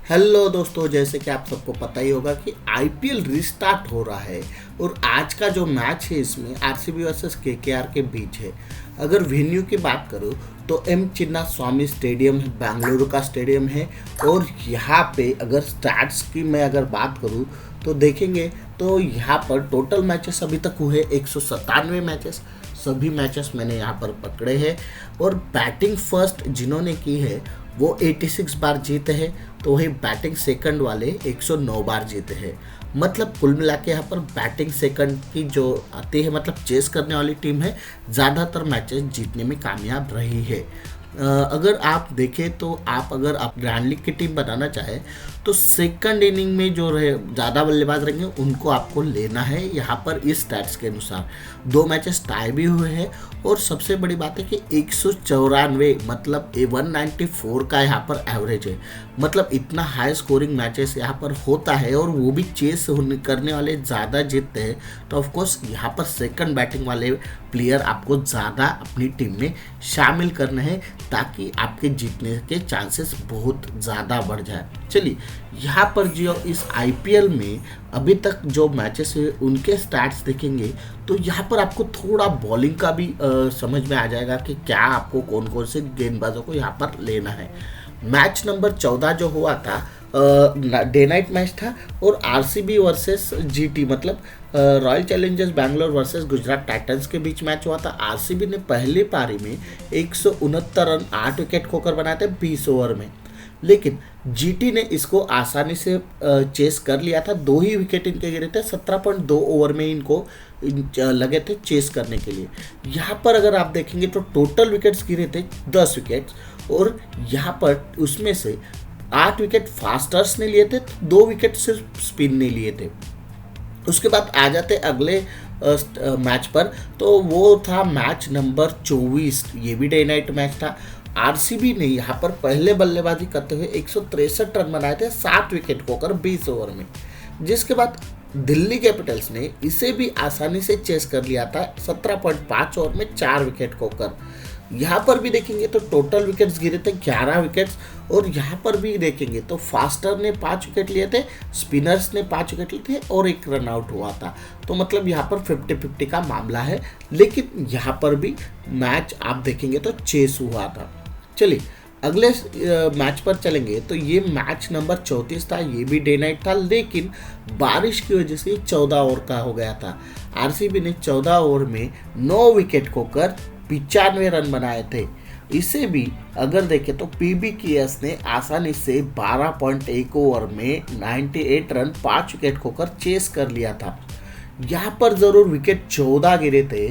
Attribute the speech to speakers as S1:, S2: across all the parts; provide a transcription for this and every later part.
S1: Hello दोस्तों, जैसे कि आप सबको पता ही होगा कि आईपीएल रिस्टार्ट हो रहा है और आज का जो मैच है इसमें आरसीबी वर्सेस केकेआर के बीच है। अगर वेन्यू की बात करूं तो एम चिन्ना स्वामी स्टेडियम बेंगलुरु का स्टेडियम है। और यहाँ पे अगर स्टैट्स की मैं अगर बात करूं तो देखेंगे तो यहाँ पर टोटल मैचेस अभी तक हुए 197 मैचेस। सभी मैचेस मैंने यहाँ पर पकड़े हैं और बैटिंग फर्स्ट जिन्होंने की है वो 86 बार जीते हैं, तो वही बैटिंग सेकंड वाले 109 बार जीते हैं। मतलब कुल मिला के यहाँ पर बैटिंग सेकंड की जो आती है, मतलब चेस करने वाली टीम है, ज़्यादातर मैचेस जीतने में कामयाब रही है। अगर आप देखें तो अगर आप ग्रैंड लीग की टीम बनाना चाहें तो सेकंड इनिंग में जो रहे ज़्यादा बल्लेबाज रहेंगे उनको आपको लेना है। यहाँ पर इस स्टैट्स के अनुसार 2 मैचेस टाई भी हुए हैं और सबसे बड़ी बात है कि 194 मतलब 194 का यहाँ पर एवरेज है। मतलब इतना हाई स्कोरिंग मैचेस यहाँ पर होता है और वो भी चेस करने वाले ज़्यादा जीतते हैं, तो ऑफकोर्स यहाँ पर सेकंड बैटिंग वाले प्लेयर आपको ज़्यादा अपनी टीम में शामिल करना है ताकि आपके जीतने के चांसेस बहुत ज़्यादा बढ़ जाए। चलिए यहाँ पर जो इस आईपीएल में अभी तक जो मैचेस हुए उनके स्टैट्स देखेंगे तो यहाँ पर आपको थोड़ा बॉलिंग का भी समझ में आ जाएगा कि क्या आपको कौन कौन से गेंदबाजों को यहाँ पर लेना है। मैच नंबर 14 जो हुआ था डे नाइट मैच था और आरसीबी वर्सेस जीटी मतलब royal Challengers Bangalore versus Gujarat Titans के बीच मैच हुआ था। आरसीबी ने पहली पारी में 169 रन 8 विकेट खोकर बनाए थे 20 ओवर में, लेकिन जीटी ने इसको आसानी से चेस कर लिया था। 2 ही विकेट इनके गिरे थे, 17.2 ओवर में इनको लगे थे चेस करने के लिए। यहाँ पर अगर आप देखेंगे तो टोटल विकेट्स गिरे थे 10 विकेट्स और यहाँ पर उसमें से 8 विकेट फास्टर्स ने लिए थे, 2 विकेट सिर्फ स्पिन ने लिए थे। उसके बाद आ जाते अगले मैच पर, तो वो था मैच नंबर 24। ये भी डे नाइट मैच था। आरसीबी ने यहाँ पर पहले बल्लेबाजी करते हुए 163 रन बनाए थे 7 विकेट खोकर 20 ओवर में, जिसके बाद दिल्ली कैपिटल्स ने इसे भी आसानी से चेस कर लिया था 17.5 ओवर में 4 विकेट खोकर। यहाँ पर भी देखेंगे तो टोटल विकेट्स गिरे थे 11 विकेट्स और यहाँ पर भी देखेंगे तो फास्टर ने 5 विकेट लिए थे, स्पिनर्स ने 5 विकेट लिए थे और 1 रन आउट हुआ था। तो मतलब यहाँ पर 50-50 का मामला है, लेकिन यहाँ पर भी मैच आप देखेंगे तो चेस हुआ था। चलिए अगले मैच पर चलेंगे तो ये मैच नंबर 34 था। ये भी डे नाइट था, लेकिन बारिश की वजह से 14 ओवर का हो गया था। आरसीबी ने 14 ओवर में 9 विकेट खोकर 95 रन बनाए थे। इसे भी अगर देखें तो पीबीकेएस ने आसानी से 12.1 ओवर में 98 रन 5 विकेट खोकर चेस कर लिया था। यहाँ पर ज़रूर विकेट 14 गिरे थे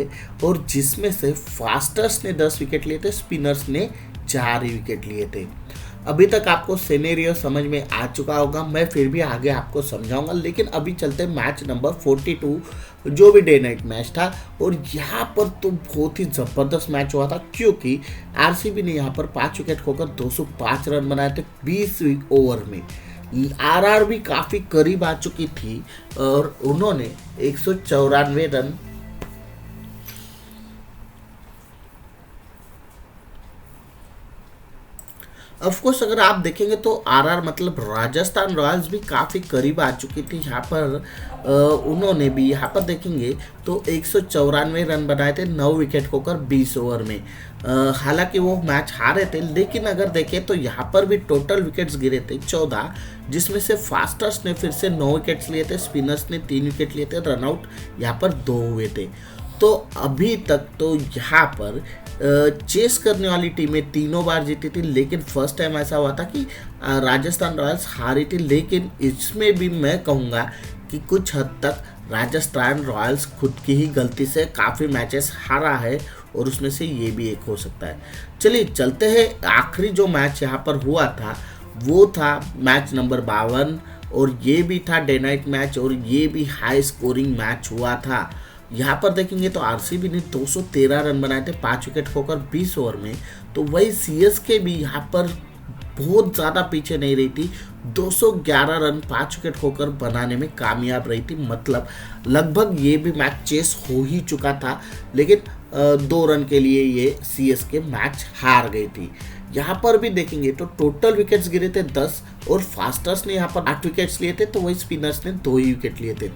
S1: और जिसमें से फास्टर्स ने 10 विकेट लिए थे, स्पिनर्स ने 4 ही विकेट लिए थे। अभी तक आपको सिनेरियो समझ में आ चुका होगा, मैं फिर भी आगे आपको समझाऊंगा, लेकिन अभी चलते मैच नंबर 42 जो भी डे नाइट मैच था। और यहाँ पर तो बहुत ही ज़बरदस्त मैच हुआ था क्योंकि आरसीबी ने यहाँ पर 5 विकेट खोकर 205 रन बनाए थे 20 ओवर में। आरआर भी काफ़ी करीब आ चुकी थी और उन्होंने 194 रन ऑफकोर्स अगर आप देखेंगे तो आरआर मतलब राजस्थान रॉयल्स भी काफ़ी करीब आ चुकी थी। यहाँ पर उन्होंने भी यहाँ पर देखेंगे तो 194 रन बनाए थे 9 विकेट खोकर 20 ओवर में। हालांकि वो मैच हारे थे, लेकिन अगर देखें तो यहाँ पर भी टोटल विकेट्स गिरे थे 14, जिसमें से फास्टर्स ने फिर से 9 विकेट्स लिए थे, स्पिनर्स ने 3 विकेट लिए थे, रनआउट यहाँ पर 2 हुए थे। तो अभी तक तो यहाँ पर चेस करने वाली टीमें तीनों बार जीती थी, लेकिन फर्स्ट टाइम ऐसा हुआ था कि राजस्थान रॉयल्स हारी थी। लेकिन इसमें भी मैं कहूँगा कि कुछ हद तक राजस्थान रॉयल्स खुद की ही गलती से काफ़ी मैचेस हारा है और उसमें से ये भी एक हो सकता है। चलिए चलते हैं, आखिरी जो मैच यहाँ पर हुआ था वो था मैच नंबर 52 और ये भी था डे नाइट मैच और ये भी हाई स्कोरिंग मैच हुआ था। यहाँ पर देखेंगे तो आरसीबी ने 213 रन बनाए थे 5 विकेट खोकर 20 ओवर में। तो वही सीएसके भी यहाँ पर बहुत ज़्यादा पीछे नहीं रही थी, 211 रन 5 विकेट खोकर बनाने में कामयाब रही थी। मतलब लगभग ये भी मैच चेस हो ही चुका था, लेकिन 2 रन के लिए ये सीएसके मैच हार गई थी। यहाँ पर भी देखेंगे तो टोटल विकेट्स गिरे थे 10 और फास्टर्स ने यहाँ पर 8 विकेट्स लिए थे, तो वही स्पिनर्स ने 2 ही विकेट लिए थे।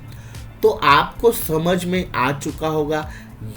S1: तो आपको समझ में आ चुका होगा,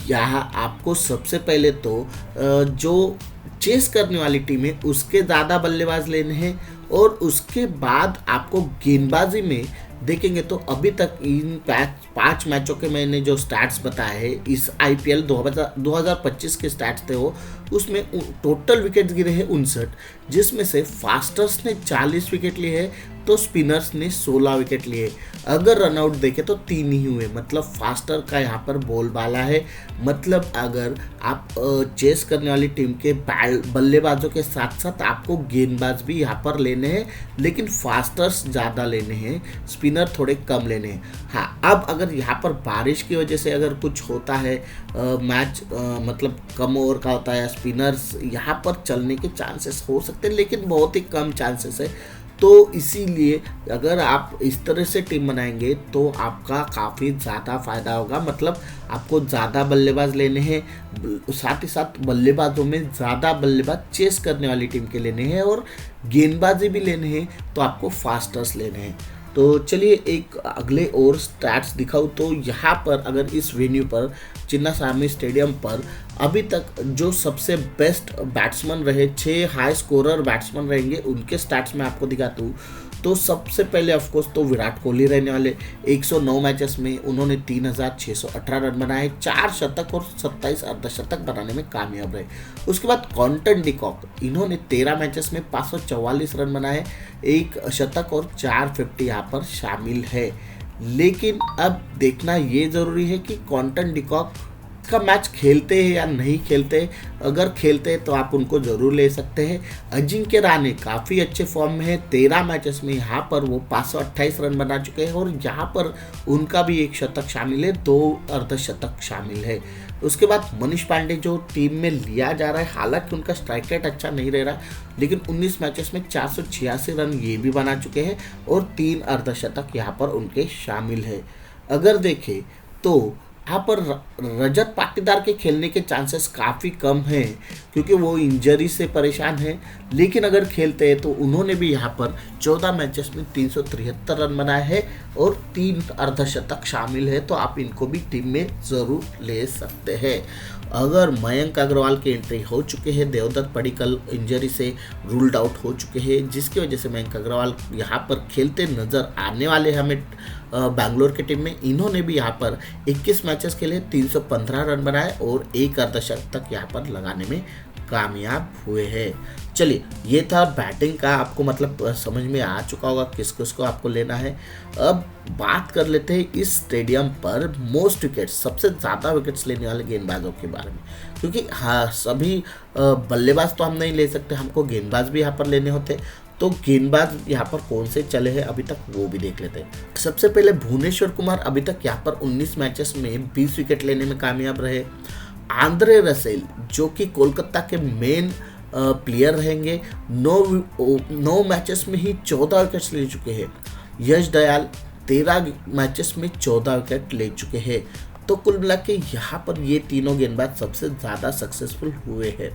S1: यहाँ आपको सबसे पहले तो जो चेस करने वाली टीम है उसके ज़्यादा बल्लेबाज लेने हैं, और उसके बाद आपको गेंदबाजी में देखेंगे तो अभी तक इन 5 मैचों के मैंने जो स्टैट्स बताए हैं, इस IPL 2025 के स्टैट्स थे वो, उसमें टोटल विकेट गिरे हैं 59, जिसमें से फास्टर्स ने 40 विकेट लिए हैं तो स्पिनर्स ने 16 विकेट लिए। अगर रनआउट देखें तो 3 ही हुए, मतलब फास्टर का यहाँ पर बोलबाला है। मतलब अगर आप चेस करने वाली टीम के बल्लेबाजों के साथ साथ आपको गेंदबाज भी यहाँ पर लेने हैं, लेकिन फास्टर्स ज़्यादा लेने हैं, स्पिनर थोड़े कम लेने हैं। हाँ, अब अगर यहाँ पर बारिश की वजह से अगर कुछ होता है, मैच मतलब कम ओवर का होता है, स्पिनर्स यहाँ पर चलने के चांसेस हो सकते हैं, लेकिन बहुत ही कम चांसेस है। तो इसीलिए अगर आप इस तरह से टीम बनाएंगे तो आपका काफ़ी ज़्यादा फायदा होगा। मतलब आपको ज़्यादा बल्लेबाज लेने हैं, साथ ही साथ बल्लेबाजों में ज़्यादा बल्लेबाज चेस करने वाली टीम के लेने हैं, और गेंदबाजी भी लेने हैं तो आपको फास्टर्स लेने हैं। तो चलिए एक अगले और स्टैट्स दिखाऊँ तो यहाँ पर अगर इस वेन्यू पर चिन्नास्वामी स्टेडियम पर अभी तक जो सबसे बेस्ट बैट्समैन रहे, 6 हाई स्कोरर बैट्समैन रहेंगे, उनके स्टैट्स मैं आपको दिखाता हूँ। तो सबसे पहले ऑफकोर्स तो विराट कोहली रहने वाले। 109 मैचेस में उन्होंने 3618 रन बनाए, 4 शतक और 27 अर्धशतक बनाने में कामयाब रहे। उसके बाद क्विंटन डी कॉक, इन्होंने 13 मैचेस में 544 रन बनाए, 1 शतक और 450 यहाँ पर शामिल है। लेकिन अब देखना ये ज़रूरी है कि क्विंटन डी कॉक का मैच खेलते हैं या नहीं खेलते। अगर खेलते हैं तो आप उनको ज़रूर ले सकते हैं। अजिंक्य रहाणे काफ़ी अच्छे फॉर्म में है, 13 मैचेस में यहाँ पर वो 528 रन बना चुके हैं, और यहाँ पर उनका भी 1 शतक शामिल है, 2 अर्धशतक शामिल है। उसके बाद मनीष पांडे जो टीम में लिया जा रहा है, हालांकि उनका स्ट्राइक रेट अच्छा नहीं रह रहा, लेकिन 19 मैचेस में 486 रन ये भी बना चुके हैं, और 3 अर्धशतक यहाँ पर उनके शामिल है। अगर देखें तो यहाँ पर रजत पाटीदार के खेलने के चांसेस काफ़ी कम हैं, क्योंकि वो इंजरी से परेशान हैं। लेकिन अगर खेलते हैं तो उन्होंने भी यहाँ पर 14 मैचेस में 373 रन बनाए हैं, और 3 अर्धशतक शामिल है, तो आप इनको भी टीम में ज़रूर ले सकते हैं। अगर मयंक अग्रवाल की एंट्री हो चुके हैं, देवदत्त पडिक्कल इंजरी से रूल्ड आउट हो चुके हैं, जिसकी वजह से मयंक अग्रवाल यहाँ पर खेलते नज़र आने वाले हमें बैंगलोर की टीम में। इन्होंने भी यहाँ पर 21 मैचेस खेले, 315 रन बनाए, और 1 अर्धशतक यहाँ पर लगाने में कामयाब हुए हैं। चलिए, ये था बैटिंग का, आपको मतलब समझ में आ चुका होगा किस किस को आपको लेना है। अब बात कर लेते हैं इस स्टेडियम पर मोस्ट विकेट्स, सबसे ज़्यादा विकेट्स लेने वाले गेंदबाजों के बारे में। क्योंकि हाँ, सभी बल्लेबाज तो हम नहीं ले सकते, हमको गेंदबाज भी यहाँ पर लेने होते। तो गेंदबाज यहाँ पर कौन से चले हैं अभी तक, वो भी देख लेते हैं। सबसे पहले भुवनेश्वर कुमार अभी तक यहाँ पर 19 मैचेस में 20 विकेट लेने में कामयाब रहे। आंद्रे रसेल जो कि कोलकाता के मेन प्लेयर रहेंगे, 9 मैचेस में ही 14 विकेट्स ले चुके हैं। यश दयाल 13 मैचेस में 14 विकेट ले चुके हैं। तो कुल मिला के यहाँ पर ये तीनों गेंदबाज सबसे ज़्यादा सक्सेसफुल हुए हैं।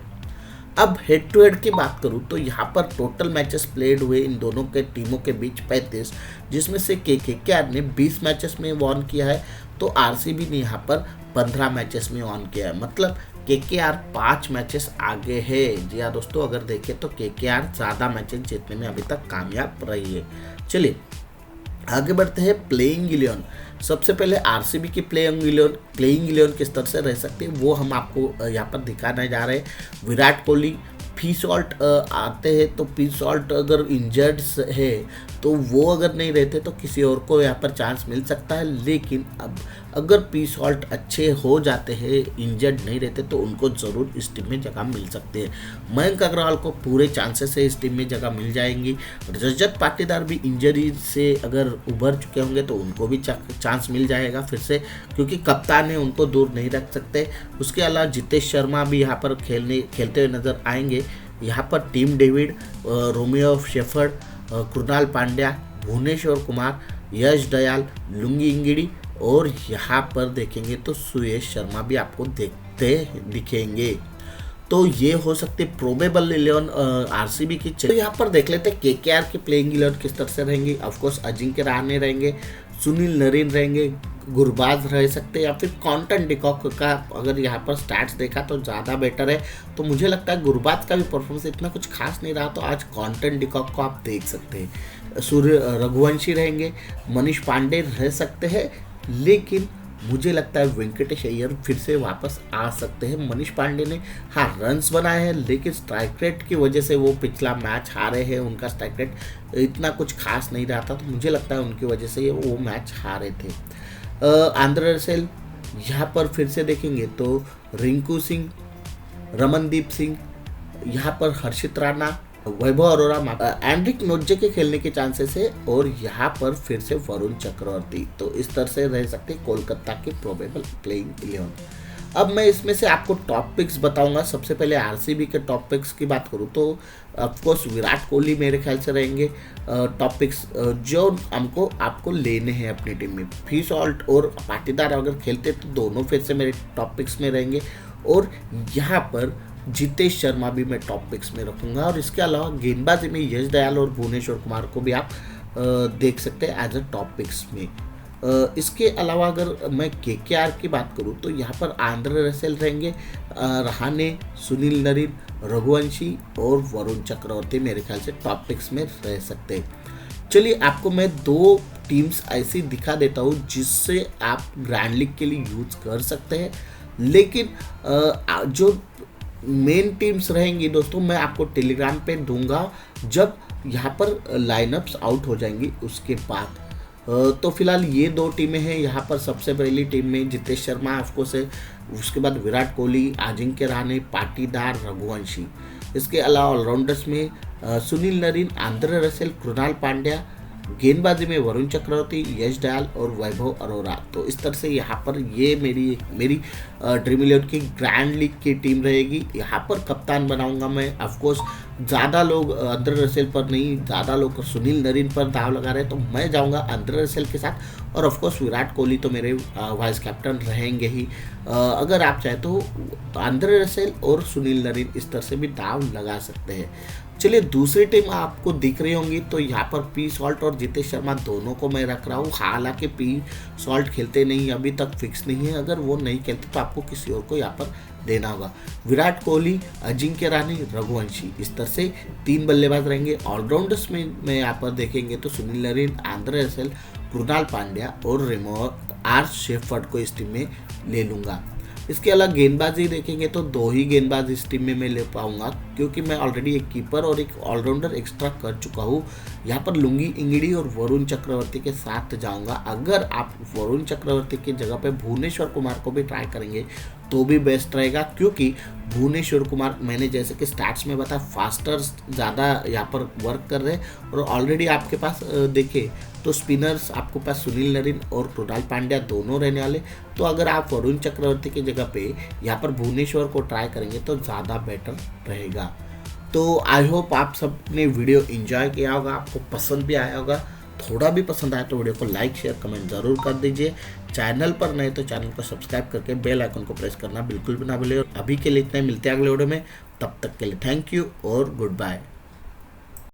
S1: अब हेड टू हेड की बात करूँ तो यहाँ पर टोटल मैचेस प्लेड हुए इन दोनों के टीमों के बीच 35, जिसमें से केकेआर ने 20 मैचेस में वॉन किया है, तो आरसीबी ने यहाँ पर 15 मैचेस में वॉन किया है। मतलब केकेआर 5 मैचेस आगे है। जी हाँ दोस्तों, अगर देखें तो केकेआर ज़्यादा मैचेस जीतने में अभी तक कामयाब रही है। चलिए आगे बढ़ते हैं प्लेइंग 11। सबसे पहले आरसीबी की प्लेइंग 11 किस तरह से रह सकती है वो हम आपको यहाँ पर दिखाने जा रहे हैं। विराट कोहली, पी सॉल्ट आते हैं, तो पी सॉल्ट अगर इंजर्ड है तो वो अगर नहीं रहते तो किसी और को यहाँ पर चांस मिल सकता है। लेकिन अब अगर पी सॉल्ट अच्छे हो जाते हैं, इंजर्ड नहीं रहते, तो उनको ज़रूर इस टीम में जगह मिल सकती है। मयंक अग्रवाल को पूरे चांसेस से इस टीम में जगह मिल जाएंगी। रजत पाटीदार भी इंजरी से अगर उभर चुके होंगे तो उनको भी चांस मिल जाएगा फिर से, क्योंकि कप्तान है, उनको दूर नहीं रख सकते। उसके अलावा जितेश शर्मा भी यहाँ पर खेलते हुए नज़र आएंगे। यहाँ पर Tim David, Romario Shepherd, Krunal Pandya, Bhuvneshwar Kumar, Yash Dayal, Lungi Ngidi, और यहाँ पर देखेंगे तो सुयश शर्मा भी आपको देखते दिखेंगे। तो ये हो सकते प्रोबेबल 11 आरसीबी की। तो यहाँ पर देख लेते हैं केकेआर की प्लेइंग 11 किस तरह से रहेंगी। ऑफकोर्स अजिंक्य रहाणे रहेंगे, सुनील नरीन रहेंगे, गुरबाज रह सकते हैं, या फिर क्विंटन डिकॉक का अगर यहाँ पर स्टैट्स देखा तो ज़्यादा बेटर है। तो मुझे लगता है गुरबाज का भी परफॉर्मेंस इतना कुछ खास नहीं रहा, तो आज क्विंटन डिकॉक को आप देख सकते हैं। सूर्य रघुवंशी रहेंगे, मनीष पांडे रह सकते हैं, लेकिन मुझे लगता है वेंकटेश अय्यर फिर से वापस आ सकते हैं। मनीष पांडे ने हाँ रन्स बनाए हैं, लेकिन स्ट्राइक रेट की वजह से वो पिछला मैच हारे हैं, उनका स्ट्राइक रेट इतना कुछ खास नहीं रहा था, तो मुझे लगता है उनकी वजह से वो मैच हारे थे। आंद्रे रसेल यहाँ पर फिर से देखेंगे तो रिंकू सिंह, रमनदीप सिंह, यहाँ पर हर्षित राणा, वैभव अरोरा, एंड्रिक नोज्जे के खेलने के चांसेस है, और यहाँ पर फिर से वरुण चक्रवर्ती। तो इस तरह से रह सकते कोलकाता के प्रोबेबल प्लेइंग 11। अब मैं इसमें से आपको टॉप पिक्स बताऊंगा। सबसे पहले आरसीबी के टॉप पिक्स की बात करूँ तो ऑफकोर्स विराट कोहली मेरे ख्याल से रहेंगे टॉप पिक्स, जो हमको आपको लेने हैं अपनी टीम में। फी सॉल्ट और पाटीदार अगर खेलते तो दोनों फिर से मेरे टॉप पिक्स में रहेंगे, और यहाँ पर जितेश शर्मा भी मैं टॉप पिक्स में रखूंगा। और इसके अलावा गेंदबाजी में यश दयाल और भुवनेश्वर कुमार को भी आप देख सकते हैं एज अ टॉप पिक्स में। इसके अलावा अगर मैं केकेआर की बात करूं तो यहाँ पर आंद्रे रसेल रहेंगे, रहाणे, सुनील नरीन, रघुवंशी और वरुण चक्रवर्ती मेरे ख्याल से टॉप पिक्स में रह सकते हैं। चलिए आपको मैं 2 टीम्स ऐसी दिखा देता हूँ जिससे आप ग्रैंड लीग के लिए यूज कर सकते हैं, लेकिन जो मेन टीम्स रहेंगी दोस्तों मैं आपको टेलीग्राम पे दूंगा जब यहाँ पर लाइनअप्स आउट हो जाएंगी उसके बाद। तो फिलहाल ये 2 टीमें हैं। यहाँ पर सबसे पहली टीम में जितेश शर्मा ऑफकोर्स है, उसके बाद विराट कोहली, अजिंक्य रहाणे, पाटीदार, रघुवंशी। इसके अलावा ऑलराउंडर्स में Sunil Narine, Andre Russell, Krunal Pandya, गेंदबाजी में वरुण चक्रवर्ती, यश दयाल और वैभव अरोरा। तो इस तरह से यहाँ पर ये मेरी ड्रीम 11 की ग्रैंड लीग की टीम रहेगी। यहाँ पर कप्तान बनाऊंगा मैं। ऑफकोर्स ज़्यादा लोग आंद्रे रसेल पर नहीं, ज़्यादा लोग सुनील नरीन पर दाव लगा रहे हैं, तो मैं जाऊँगा आंद्रे रसेल के साथ। और ऑफकोर्स विराट कोहली तो मेरे वाइस कैप्टन रहेंगे ही। अगर आप चाहे तो आंद्रे रसेल और सुनील नरीन इस तरह से भी दाव लगा सकते हैं। चलिए दूसरी टीम आपको दिख रही होंगी, तो यहाँ पर पी सॉल्ट और जितेश शर्मा दोनों को मैं रख रहा हूँ। हालांकि पी सॉल्ट खेलते नहीं, अभी तक फिक्स नहीं है, अगर वो नहीं खेलते तो आपको किसी और को यहाँ पर देना होगा। विराट कोहली, अजिंक्य रहाणे, रघुवंशी, इस तरह से 3 बल्लेबाज रहेंगे। ऑलराउंडर्स में यहाँ पर देखेंगे तो Sunil Narine, Andre Russell, Krunal Pandya और रेमो आर शेफर्ड को इस टीम में ले लूँगा। इसके अलावा गेंदबाजी देखेंगे तो 2 ही गेंदबाज इस टीम में मैं ले पाऊंगा, क्योंकि मैं ऑलरेडी एक कीपर और एक ऑलराउंडर एक्स्ट्रा कर चुका हूँ। यहाँ पर लुंगी इंगड़ी और वरुण चक्रवर्ती के साथ जाऊंगा। अगर आप वरुण चक्रवर्ती की जगह पे भुवनेश्वर कुमार को भी ट्राई करेंगे तो भी बेस्ट रहेगा, क्योंकि भुवनेश्वर कुमार मैंने जैसे कि स्टैट्स में बताया फास्टर ज़्यादा यहाँ पर वर्क कर रहे हैं, और ऑलरेडी आपके पास देखे तो स्पिनर्स आपके पास सुनील नरीन और कृणाल पांड्या दोनों रहने वाले। तो अगर आप वरुण चक्रवर्ती की जगह पे यहाँ पर भुवनेश्वर को ट्राई करेंगे तो ज़्यादा बेटर रहेगा। तो आई होप आप सब ने वीडियो एंजॉय किया होगा, आपको पसंद भी आया होगा। थोड़ा भी पसंद आया तो वीडियो को लाइक शेयर कमेंट ज़रूर कर दीजिए। चैनल पर नए तो चैनल को सब्सक्राइब करके बेल आइकन को प्रेस करना बिल्कुल भी ना भूलिए। अभी के लिए इतना ही, मिलते हैं अगले वीडियो में, तब तक के लिए थैंक यू और गुड बाय।